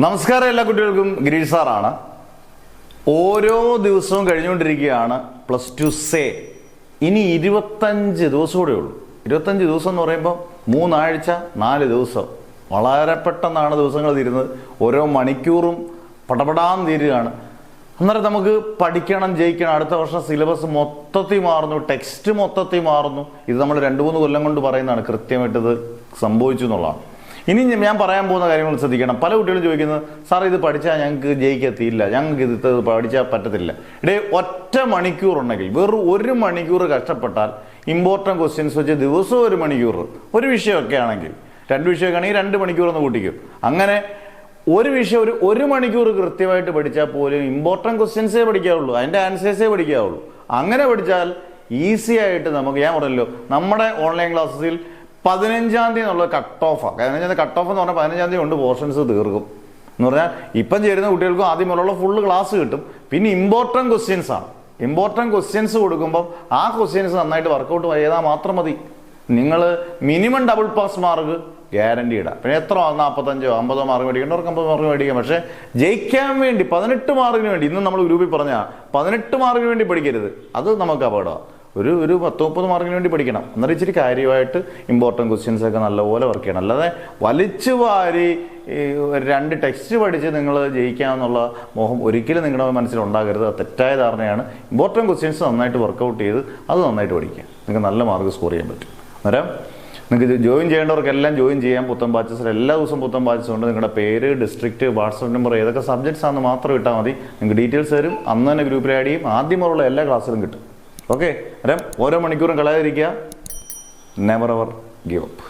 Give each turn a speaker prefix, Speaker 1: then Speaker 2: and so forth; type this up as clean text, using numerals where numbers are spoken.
Speaker 1: നമസ്കാരം, എല്ലാ കുട്ടികൾക്കും ഗിരീഷ് സാറാണ്. ഓരോ ദിവസവും കഴിഞ്ഞുകൊണ്ടിരിക്കുകയാണ് പ്ലസ് ടു സേ. ഇനി 25 ദിവസം കൂടെ ഉള്ളൂ. 25 ദിവസം എന്ന് പറയുമ്പോൾ 3 ആഴ്ച 4 ദിവസം. വളരെ പെട്ടെന്നാണ് ദിവസങ്ങൾ തീരുന്നത്. ഓരോ മണിക്കൂറും പടപടാന്ന് തീരുകയാണ്. അന്നേരം നമുക്ക് പഠിക്കണം, ജയിക്കണം. അടുത്ത വർഷം സിലബസ് മൊത്തത്തിൽ മാറുന്നു, ടെക്സ്റ്റ് മൊത്തത്തിൽ മാറുന്നു. ഇത് നമ്മൾ 2-3 കൊല്ലം കൊണ്ട് പറയുന്നതാണ്, കൃത്യമായിട്ട് ഇത് സംഭവിച്ചു എന്നുള്ളതാണ്. ഇനി ഞാൻ പറയാൻ പോകുന്ന കാര്യങ്ങൾ ശ്രദ്ധിക്കണം. പല കുട്ടികളും ചോദിക്കുന്നത്, സാർ ഇത് പഠിച്ചാൽ ഞങ്ങൾക്ക് ജയിക്കത്തില്ല, ഞങ്ങൾക്ക് ഇത് പഠിച്ചാൽ പറ്റത്തില്ല. ഒറ്റ മണിക്കൂർ ഉണ്ടെങ്കിൽ, വെറും 1 മണിക്കൂർ കഷ്ടപ്പെട്ടാൽ ഇമ്പോർട്ടൻറ്റ് ക്വസ്റ്റ്യൻസ് വെച്ച് ദിവസവും 1 മണിക്കൂർ, ഒരു വിഷയമൊക്കെ ആണെങ്കിൽ 2 വിഷയമൊക്കെ ആണെങ്കിൽ 2 മണിക്കൂർ ഒന്ന് കൂട്ടിക്കും. അങ്ങനെ ഒരു വിഷയം ഒരു മണിക്കൂർ കൃത്യമായിട്ട് പഠിച്ചാൽ പോലും ഇമ്പോർട്ടൻറ്റ് ക്വസ്റ്റ്യൻസേ പഠിക്കാവുള്ളൂ, അതിൻ്റെ ആൻസേഴ്സേ പഠിക്കാവുള്ളൂ. അങ്ങനെ പഠിച്ചാൽ ഈസി ആയിട്ട് നമുക്ക്, ഞാൻ പറഞ്ഞല്ലോ, നമ്മുടെ ഓൺലൈൻ ക്ലാസ്സിൽ 15-ാം തീയതി എന്നുള്ള കട്ട് ഓഫാണ്. 15-ാം തീയതി കട്ട് ഓഫ് എന്ന് പറഞ്ഞാൽ 15-ാം തീയതി കൊണ്ട് പോർഷൻസ് തീർക്കും എന്ന് പറഞ്ഞാൽ ഇപ്പം ചേരുന്ന കുട്ടികൾക്കും ആദ്യം മുതലുള്ള ഫുള്ള് ക്ലാസ് കിട്ടും. പിന്നെ ഇമ്പോർട്ടൻറ്റ് ക്വസ്റ്റ്യൻസ് ആണ്. ഇമ്പോർട്ടൻറ്റ് ക്വസ്റ്റ്യൻസ് കൊടുക്കുമ്പം ആ ക്വസ്റ്റ്യൻസ് നന്നായിട്ട് വർക്കൗട്ട് ചെയ്താൽ മാത്രം മതി. നിങ്ങൾ minimum double pass mark guarantee ഇടാം. പിന്നെ എത്ര 45-ഓ 50-ഓ മാർക്ക് മേടിക്കേണ്ടവർക്ക് 50 മാർക്ക് മേടിക്കാം. പക്ഷേ ജയിക്കാൻ വേണ്ടി 18 മാർക്കിന് വേണ്ടി, ഇന്ന് നമ്മൾ ഗ്രൂപ്പിൽ പറഞ്ഞാൽ 18 മാർക്കിന് വേണ്ടി പഠിക്കരുത്. അത് നമുക്ക് അപകടമാണ്. ഒരു 10-30 മാർക്കിന് വേണ്ടി പഠിക്കണം. അന്നേരം ഇച്ചിരി കാര്യമായിട്ട് ഇമ്പോർട്ടൻറ്റ് ക്വസ്റ്റ്യൻസ് ഒക്കെ നല്ലപോലെ വർക്ക് ചെയ്യണം. അല്ലാതെ വലിച്ചു വാരി 2 ടെക്സ്റ്റ് പഠിച്ച് നിങ്ങൾ ജയിക്കാമെന്നുള്ള മോഹം ഒരിക്കലും നിങ്ങളുടെ മനസ്സിലുണ്ടാകരുത്. അത് തെറ്റായ ധാരണയാണ്. ഇമ്പോർട്ടൻറ്റ് ക്വസ്റ്റ്യൻസ് നന്നായിട്ട് വർക്കൗട്ട് ചെയ്ത് അത് നന്നായിട്ട് പഠിക്കുക. നിങ്ങൾക്ക് നല്ല മാർക്ക് സ്കോർ ചെയ്യാൻ പറ്റും. അന്നേരം നിങ്ങൾക്ക് ജോയിൻ ചെയ്യേണ്ടവർക്കെല്ലാം ജോയിൻ ചെയ്യാം. പുത്തൻ ബാച്ചസിൽ എല്ലാ ദിവസവും പുത്തൻ ബാച്ചസ് ഉണ്ട്. നിങ്ങളുടെ പേര്, ഡിസ്ട്രിക്റ്റ്, വാട്സപ്പ് നമ്പർ, ഏതൊക്കെ സബ്ജക്ട്സ് ആണെന്ന് മാത്രം ഇട്ടാൽ മതി. നിങ്ങൾക്ക് ഡീറ്റെയിൽസ് തരും. അന്ന് തന്നെ ഗ്രൂപ്പിൽ ആഡ് ചെയ്യും. ആദ്യമുള്ള എല്ലാ ക്ലാസ്സിലും കിട്ടും. ഓക്കെ, അന്നേരം ഓരോ മണിക്കൂറും കളയാതിരിക്കുക. Never ever give up.